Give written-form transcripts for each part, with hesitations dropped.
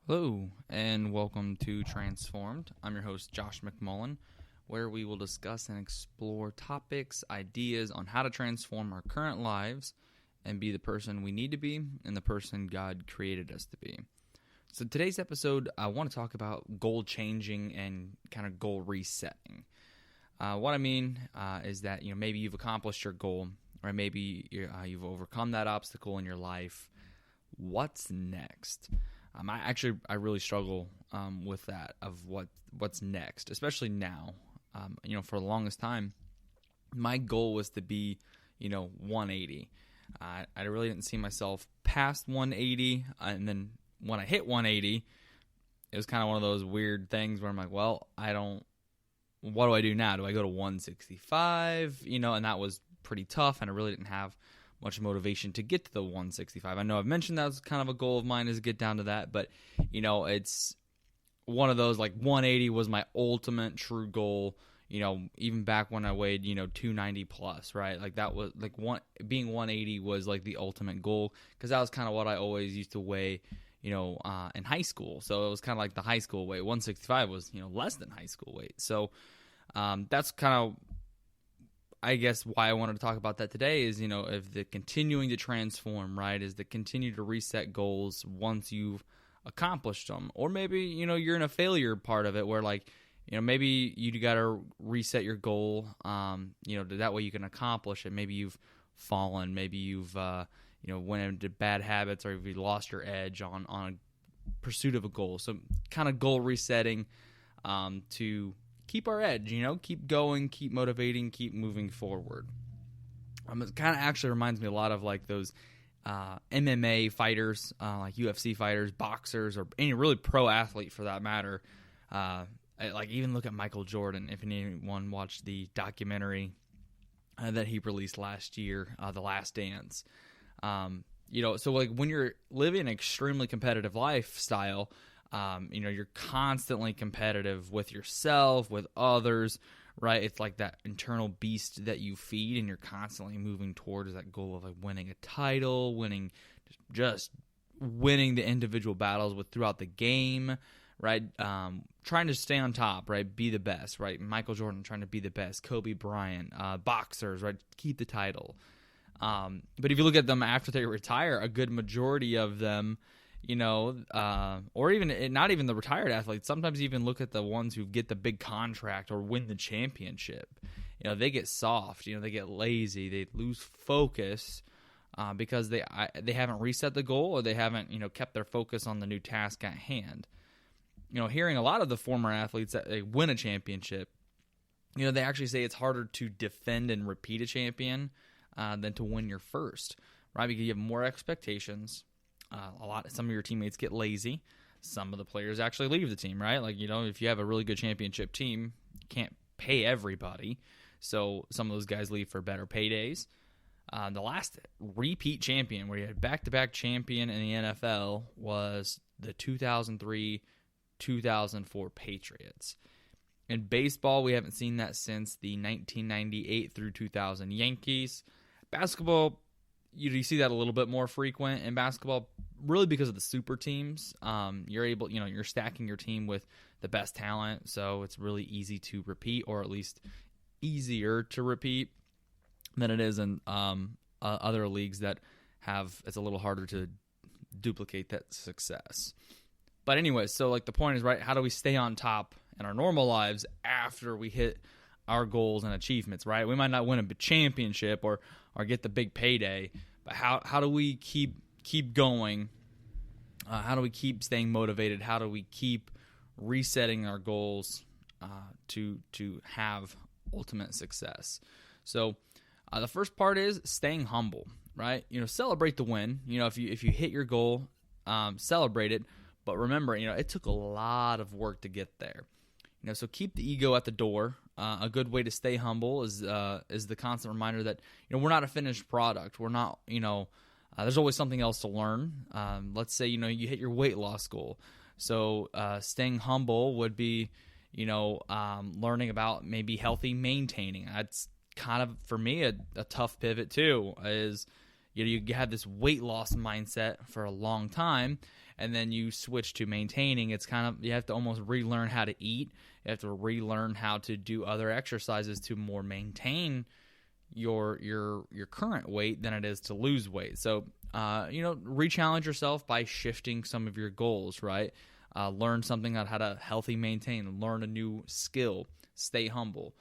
Hello, and welcome to Transformed. I'm your host, Josh McMullen, where we will discuss and explore topics, ideas on how to transform our current lives and be the person we need to be and the person God created us to be. So today's episode, I want to talk about goal changing and kind of goal resetting. What I mean is that maybe you've accomplished your goal, or maybe you've overcome that obstacle in your life. What's next? I really struggle with that of what's next, especially now. For the longest time, my goal was to be, 180. I really didn't see myself past 180, and then when I hit 180, it was kind of one of those weird things where I'm like, well, what do I do now? Do I go to 165? And that was pretty tough, and I really didn't have much motivation to get to the 165. I know I've mentioned that was kind of a goal of mine, is to get down to that, but it's one of those, like 180 was my ultimate true goal, even back when I weighed 290 plus, right? Like that was like being 180 was like the ultimate goal, because that was kind of what I always used to weigh in high school. So it was kind of like the high school weight. 165 was less than high school weight. So that's kind of, I guess, why I wanted to talk about that today is, if the continuing to transform, right, is to continue to reset goals once you've accomplished them. Or maybe, you're in a failure part of it where, like, maybe you got to reset your goal, that way you can accomplish it. Maybe you've fallen. Maybe you've, went into bad habits, or you've lost your edge on a pursuit of a goal. So kind of goal resetting to keep our edge, keep going, keep motivating, keep moving forward. It kind of actually reminds me a lot of like those MMA fighters, like UFC fighters, boxers, or any really pro athlete for that matter. Like even look at Michael Jordan, if anyone watched the documentary that he released last year, The Last Dance. So like when you're living an extremely competitive lifestyle, you're constantly competitive with yourself, with others, right? It's like that internal beast that you feed, and you're constantly moving towards that goal of like winning a title, just winning the individual battles throughout the game, right? Trying to stay on top, right? Be the best, right? Michael Jordan trying to be the best, Kobe Bryant, boxers, right? Keep the title. But if you look at them after they retire, a good majority of them, or even not even the retired athletes, sometimes even look at the ones who get the big contract or win the championship. They get soft, they get lazy, they lose focus because they haven't reset the goal, or they haven't, kept their focus on the new task at hand. Hearing a lot of the former athletes that they win a championship, they actually say it's harder to defend and repeat a champion than to win your first, right? Because you have more expectations. Some of your teammates get lazy. Some of the players actually leave the team, right? Like, if you have a really good championship team, you can't pay everybody. So some of those guys leave for better paydays. The last repeat champion, where you had back-to-back champion in the NFL, was the 2003-2004 Patriots. In baseball, we haven't seen that since the 1998 through 2000 Yankees. Basketball, you see that a little bit more frequent in basketball, really because of the super teams. You're stacking your team with the best talent, so it's really easy to repeat, or at least easier to repeat than it is in other leagues that it's a little harder to duplicate that success. But anyway, so like the point is, right, how do we stay on top in our normal lives after we hit our goals and achievements, right? We might not win a championship or get the big payday, but how do we keep going? How do we keep staying motivated? How do we keep resetting our goals to have ultimate success? So the first part is staying humble, right? Celebrate the win. If you hit your goal, celebrate it. But remember, it took a lot of work to get there. So keep the ego at the door. A good way to stay humble is the constant reminder that we're not a finished product. We're not there's always something else to learn. Let's say you hit your weight loss goal. So staying humble would be learning about maybe healthy maintaining. That's kind of for me a tough pivot too. Is you have this weight loss mindset for a long time, and then you switch to maintaining. It's kind of, you have to almost relearn how to eat. You have to relearn how to do other exercises to more maintain your current weight than it is to lose weight. So, re-challenge yourself by shifting some of your goals, right? Learn something on how to healthy maintain, learn a new skill, stay humble,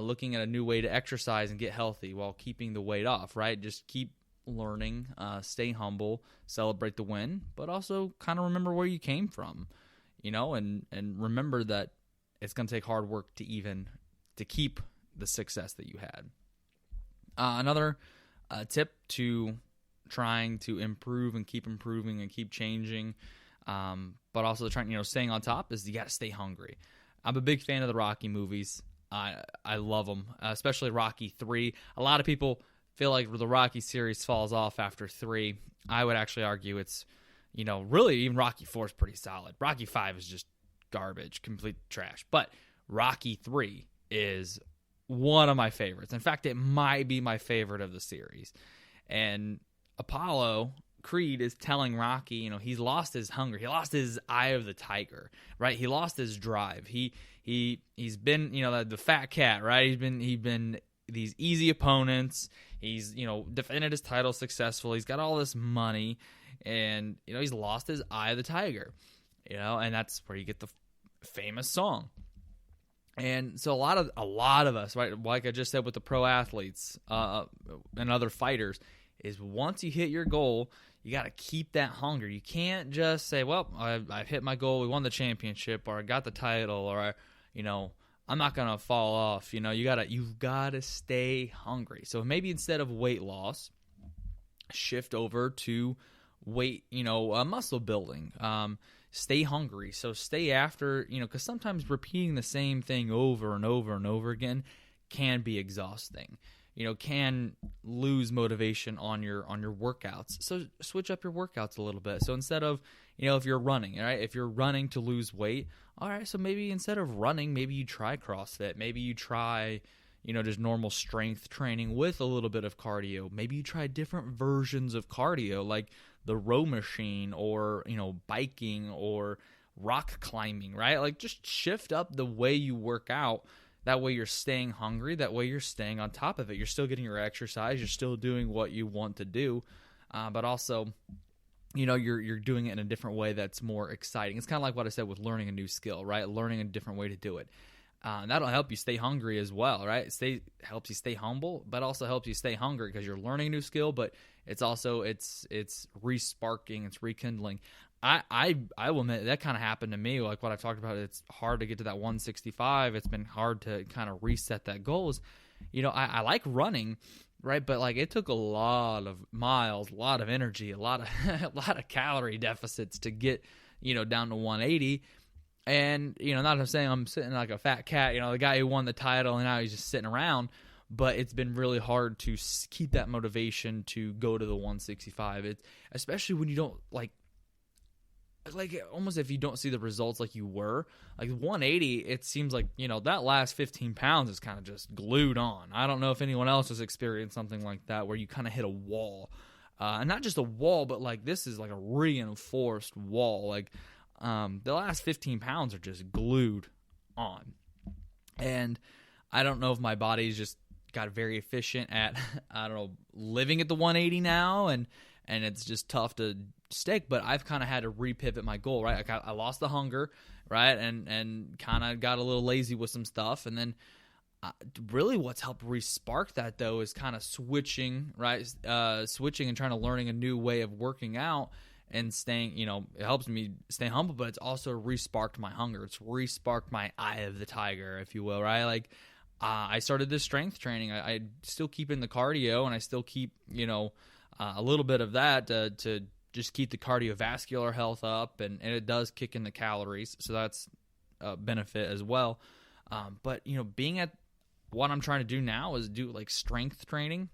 looking at a new way to exercise and get healthy while keeping the weight off, right? Just keep learning, stay humble, celebrate the win, but also kind of remember where you came from, and remember that it's going to take hard work to keep the success that you had. Another tip to trying to improve and keep improving and keep changing, but also trying, staying on top, is you got to stay hungry. I'm a big fan of the Rocky movies. I love them, especially Rocky 3. A lot of people feel like the Rocky series falls off after 3. I would actually argue it's, really even Rocky 4 is pretty solid. Rocky 5 is just garbage, complete trash. But Rocky 3 is one of my favorites. In fact, it might be my favorite of the series. And Apollo Creed is telling Rocky, he's lost his hunger. He lost his eye of the tiger, right? He lost his drive. He's been, the fat cat, right? He's been these easy opponents. He's, defended his title successfully. He's got all this money, and he's lost his eye of the tiger. And that's where you get the famous song. And so a lot of us, right, like I just said with the pro athletes and other fighters, is once you hit your goal, you got to keep that hunger. You can't just say, well, I've hit my goal, we won the championship, or I got the title, or I'm not gonna fall off. You've gotta stay hungry. So maybe instead of weight loss, shift over to weight, muscle building. Stay hungry. So stay after, because sometimes repeating the same thing over and over and over again can be exhausting. Can lose motivation on your workouts. So switch up your workouts a little bit. So instead of, if you're running, right? If you're running to lose weight, all right, so maybe instead of running, maybe you try CrossFit. Maybe you try, just normal strength training with a little bit of cardio. Maybe you try different versions of cardio, like the row machine, or, biking, or rock climbing, right? Like, just shift up the way you work out. That way you're staying hungry. That way you're staying on top of it. You're still getting your exercise. You're still doing what you want to do, but also, you're doing it in a different way that's more exciting. It's kind of like what I said with learning a new skill, right? Learning a different way to do it. That'll help you stay hungry as well, right? Helps you stay humble, but also helps you stay hungry because you're learning a new skill, but it's also, it's re-sparking, it's rekindling. I will admit that kind of happened to me, like what I've talked about. It's hard to get to that 165. It's been hard to kind of reset that goals. I like running, right? But like, it took a lot of miles, a lot of energy, a lot of calorie deficits to get, down to 180. And, not saying I'm sitting like a fat cat, the guy who won the title and now he's just sitting around, but it's been really hard to keep that motivation to go to the 165. Especially when you don't like almost if you don't see the results like you were, like 180, it seems like, that last 15 pounds is kind of just glued on. I don't know if anyone else has experienced something like that where you kind of hit a wall, and not just a wall, but like this is like a reinforced wall. Like, the last 15 pounds are just glued on. And I don't know if my body's just got very efficient at, living at the 180 now, and it's just tough to stick, but I've kind of had to repivot my goal, right? I lost the hunger, right? And kind of got a little lazy with some stuff. And then really what's helped re-spark that, though, is kind of switching, right? Switching and trying to learning a new way of working out and staying, it helps me stay humble, but it's also re-sparked my hunger. It's re-sparked my eye of the tiger, if you will, right? Like, I started this strength training. I still keep in the cardio, and I still keep, a little bit of that to just keep the cardiovascular health up, and it does kick in the calories, so that's a benefit as well. But, being at what I'm trying to do now is do like strength training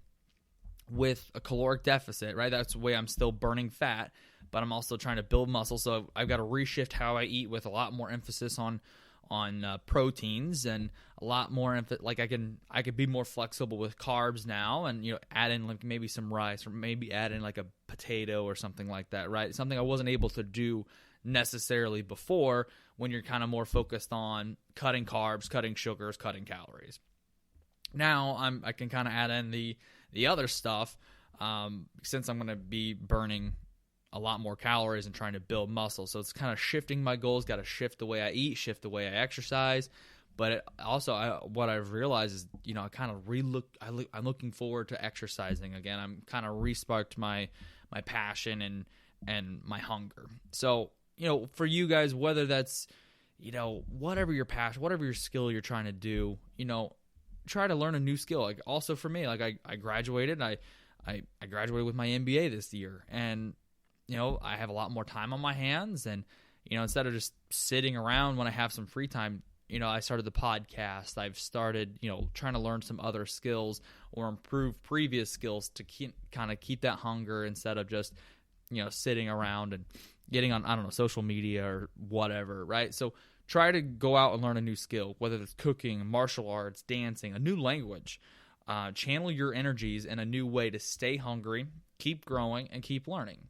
with a caloric deficit, right? That's the way I'm still burning fat, but I'm also trying to build muscle, so I've got to reshift how I eat with a lot more emphasis on proteins, and a lot more like I could be more flexible with carbs now, and add in like maybe some rice, or maybe add in like a potato or something like that, right? Something I wasn't able to do necessarily before, when you're kind of more focused on cutting carbs, cutting sugars, cutting calories. Now I can kind of add in the other stuff, since I'm going to be burning a lot more calories and trying to build muscle. So it's kind of shifting my goals, got to shift the way I eat, shift the way I exercise. But what I've realized is, I kind of I'm looking forward to exercising again. I'm kind of re-sparked my passion and my hunger. So, for you guys, whether that's, whatever your passion, whatever your skill you're trying to do, try to learn a new skill. Like, also for me, like I graduated, I graduated with my MBA this year, and I have a lot more time on my hands, and instead of just sitting around when I have some free time, I started the podcast. I've started trying to learn some other skills or improve previous skills to keep that hunger, instead of just sitting around and getting on, I don't know, social media or whatever, right? So try to go out and learn a new skill, whether it's cooking, martial arts, dancing, a new language. Channel your energies in a new way to stay hungry, keep growing, and keep learning.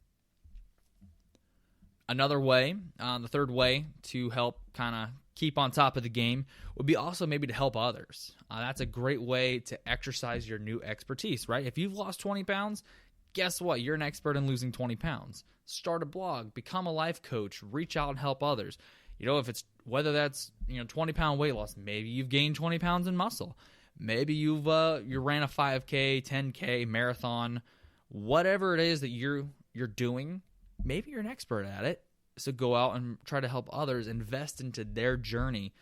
Another way, the third way to help kind of keep on top of the game would be also maybe to help others. That's a great way to exercise your new expertise, right? If you've lost 20 pounds, guess what? You're an expert in losing 20 pounds. Start a blog, become a life coach, reach out and help others. If it's, whether that's 20-pound weight loss, maybe you've gained 20 pounds in muscle. Maybe you ran a 5K, 10K, marathon, whatever it is that you're doing. Maybe you're an expert at it. So go out and try to help others, invest into their journey.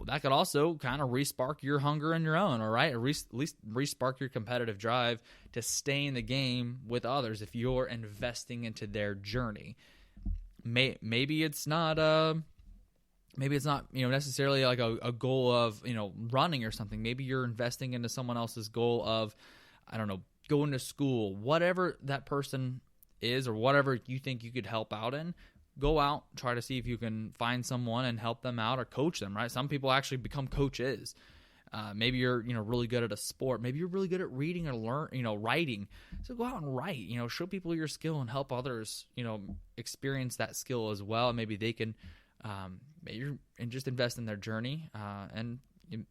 That could also kind of re-spark your hunger in your own, all right? Or at least re-spark your competitive drive to stay in the game with others if you're investing into their journey. Maybe it's not necessarily like a goal of running or something. Maybe you're investing into someone else's goal of, I don't know, going to school, whatever that person is, or whatever you think you could help out in. Go out, try to see if you can find someone and help them out or coach them, right? Some people actually become coaches. Maybe you're really good at a sport. Maybe you're really good at reading or writing. So go out and write. Show people your skill and help others experience that skill as well. Maybe they can and just invest in their journey. And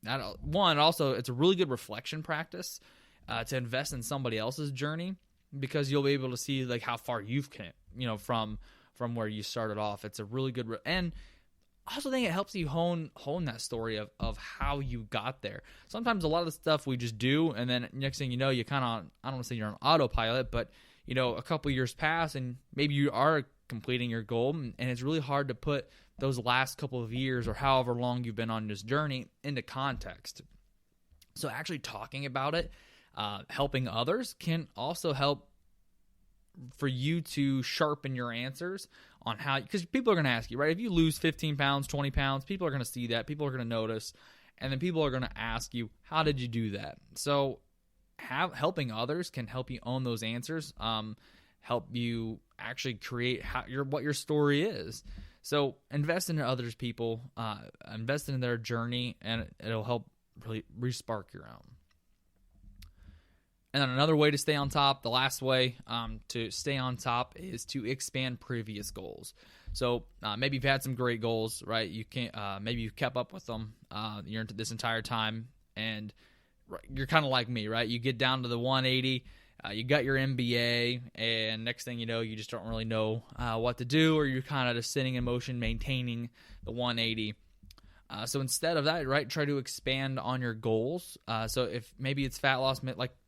also, it's a really good reflection practice to invest in somebody else's journey, because you'll be able to see like how far you've come, from where you started off. It's a really good and I also think it helps you hone that story of how you got there. Sometimes a lot of the stuff we just do, and then next thing you know, you kind of, I don't want to say you're on autopilot, but a couple years pass and maybe you are completing your goal, and it's really hard to put those last couple of years or however long you've been on this journey into context. So actually talking about it, helping others, can also help for you to sharpen your answers on how, because people are going to ask you, right? If you lose 15 pounds, 20 pounds, people are going to see that. People are going to notice. And then people are going to ask you, how did you do that? So helping others can help you own those answers, help you actually create what your story is. So invest in others, people, invest in their journey, and it'll help really re-spark your own. And then another way to stay on top, the last way to stay on top, is to expand previous goals. So maybe you've had some great goals, right? You can't. Maybe you've kept up with them this entire time, and you're kind of like me, right? You get down to the 180, you got your MBA, and next thing you know, you just don't really know what to do, or you're kind of just sitting in motion, maintaining the 180. So instead of that, right, try to expand on your goals. So if maybe it's fat loss,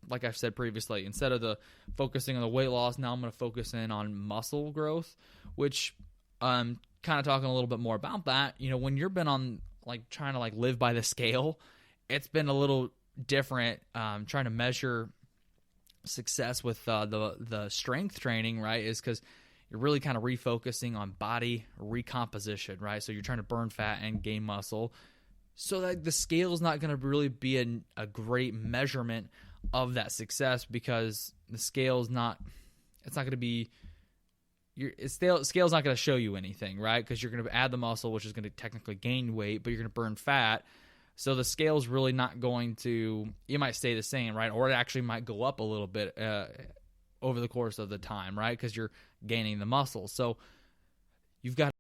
like I've said previously, instead of focusing on the weight loss, now I'm going to focus in on muscle growth, which kind of talking a little bit more about that. When you've been on trying to live by the scale, it's been a little different trying to measure success with the strength training, right, is because you're really kind of refocusing on body recomposition, right? So you're trying to burn fat and gain muscle. So that the scale is not going to really be a great measurement of that success, because the scale is not, it's not going to be, scale's not going to show you anything, right? Because you're going to add the muscle, which is going to technically gain weight, but you're going to burn fat. So the scale's really not going to, you might stay the same, right? Or it actually might go up a little bit over the course of the time, right? Because you're gaining the muscle. So you've got